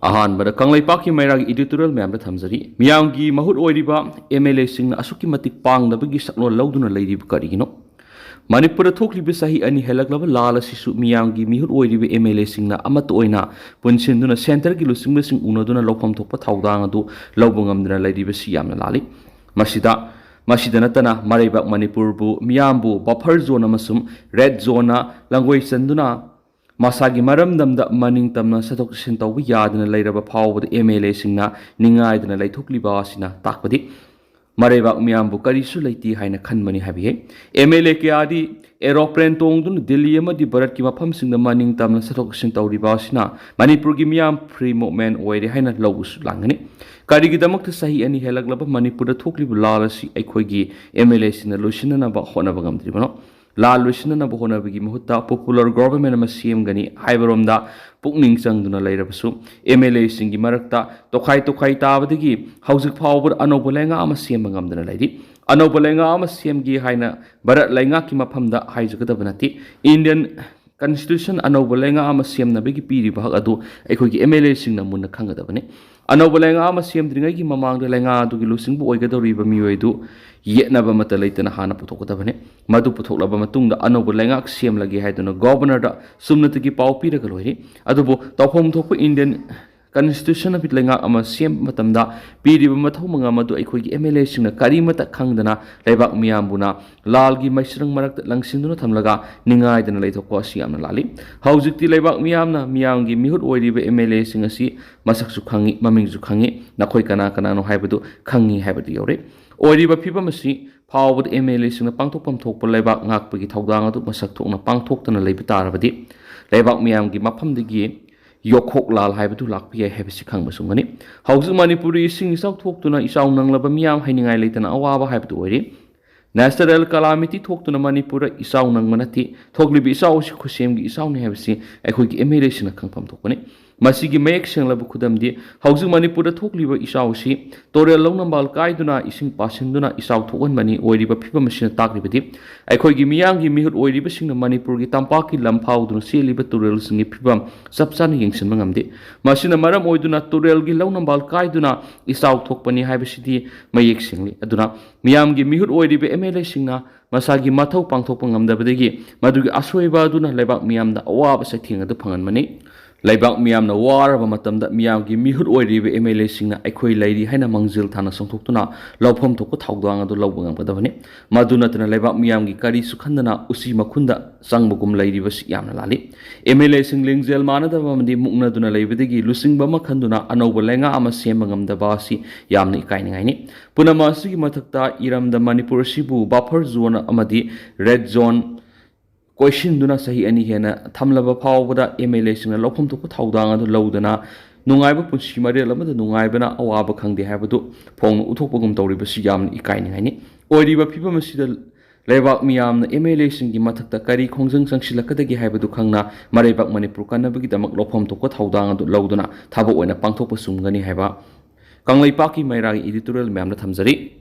अहानबद कंगलैपाकी मैरागी editorial ma'am थमजरी मियामगी महुत ओइरिबा MLA सिंगना असुकी मतिक पांगदबगी सकलो लौदुना लैरिब करिगिनो मणिपुर थोकलिबे सही अनि हेलकलब लाल सिसु मियामगी मिहुत ओइरिबे MLA सिंगना अमत ओइना पुनसिनदुना सेंटर की लुसिंगबसिंग उनदुना लौफम थोकपा थौदांग अदु लौबो ngamduna लैरिबसि यामना लाली मसिदा नतना मरैबाक मणिपुरबु मियामबु बफर जोन अमसुम रेड जोन लंगोई चंदुना मसागी मरमदमदा मनिंग तमना सतोक सिन तौबु यादना लैरबा फावबद MLA सिंगना निंगायदना लैथोकलिबा आसिना ताकबदि मरैबाक मियामबु करिसु लैति हाइना खनमनि हाबिये MLA के आदि एरोप्लेन तोंगदुन दिल्ली अमदि भारत की मफम सिंगना मनिंग तमना सतोक सिन तौरिबा आसिना मणिपुर की मियाम फ्री मूवमेंट ओइरे हाइना लौबुसु लांगनि करिगिदमक सही अनि हेलकलब मणिपुर थोकलिबु लालसि अखोइगी MLA सिना लुसिननाबा होनबा गमद्रिबनो लाल लुसिननाबा होनबगी मुहुत्ता पॉपुलर गवर्नमेंट अमा सेमगनी हाइबरोमदा पुकनिंग चंगदुना लैरबसु MLA सिंगी मरक्ता तोखाई ताबदगी हौजिक फावबर अनौब लैंगा अमा सेमबा गमदना लैरि अनौब लैंगा अमा सेमगी हाइना भारत लैंगा की मफमदा हाइजगदबा नति इंडियन Constitution अनौब लैंगा अमा सेमनबगी पीरिबा हक अदु अखोइगी MLA सिंगना मुन्ना खंगदबने अनौब लैंगा अमा सेमद्रिंगैगी ममांगदा लैंगा अदुगी लुसिंगबु ओइगदौरिबा मियोइदु येनबा मत लैतना हाना पुथोकदबने मदु पुथोकलबा मतुंगदा अनौब लैंगा सेमलगे हाइदुना गवर्नरदा सुमनतगी पाव पीरगा लोइरि अदुबो तौफम थोकपा Indian Constitution of Lenga ama same matamda piriba mathau manga madu akhoi MLA singna karimata khangdana leibak miyambuna lalgi maisrang marak langsinduna thamlaga ningai dana leithokko siamna lali haujikti leibak miyamna miyamgi mihut oiriba MLA singasi masaksu khangi mamingsu khangi nakhoi kana no haibadu khangi haibadu yore oiriba phiba masi phawbud MLA singna pangthokpam thokpa leibak ngakpagi thaudang adu masak thokna pangthoktana leibitarabadi leibak miyamgi maphamdagi Yot-khok lal haibadu lakpa haibasi khangmasungani hauju manipuri sing isau thoktuna isau nanglaba miyam hainingai leitana awaba haibadu oiri national calamity thoktuna manipura isau nangmanati thoglibi isau si khusemgi isau ni haibasi akhoi MLA sina khangpam thokani masigi mayek senglaba khudamdi hauju manipura thokliba isau si torel longnambal kaiduna ising pasinduna isau thokonmani oiriba phiba masina takribadi akhoi miyamgi mihut oiriba singna manipurgi tampaki lamphawduna seliba torel singi phibam sapsana yengsinba ngamdi masina maram oiduna torelgi longnambal kaiduna isau thokpani haibasidi mayek sengli aduna miyamgi mihut oiriba MLA singna masagi mathau pangthokpa ngamdabadagi madugi asoiba aduna leibak miyamda awaba saithing adu phanganmani Leibak miyamna waraba matamda miyamgi mihut oiriba MLA singna akhoi lairi haina mangjil thana songthoktuna lawpham thokko thaudang adu lawba ngamgadabani madunatna leibak miyamgi kari sukhandana usi makhunda changbugum lairiba si yamna lali MLA sing lingjel manadaba mandi mukna duna leibadagi lusingba makhanduna anauba lenga ama semba ngamdaba si yamna ikainingaini punama sigi mathakta iramda manipur sibu buffer zone amadi red zone Question duna sahi ani hena thamlaba phawbada MLA singna lawpham thokpa thaudang adu lawdana nungaiba punsi marel amada nungaibana awaba khangde haibadu phong uthokpagum tawribasi yamna ikainingaini oiriba phiba masida leibak miyamna MLA singi mathakta kari khongjang sangsilakadagi haibadu khangna maraibak manipur kanabagi damak lawpham thokpa thaudang adu lawduna thaba oina pangthokpa sumgani haiba kanglaipaaki mairagi editorial memna thamjari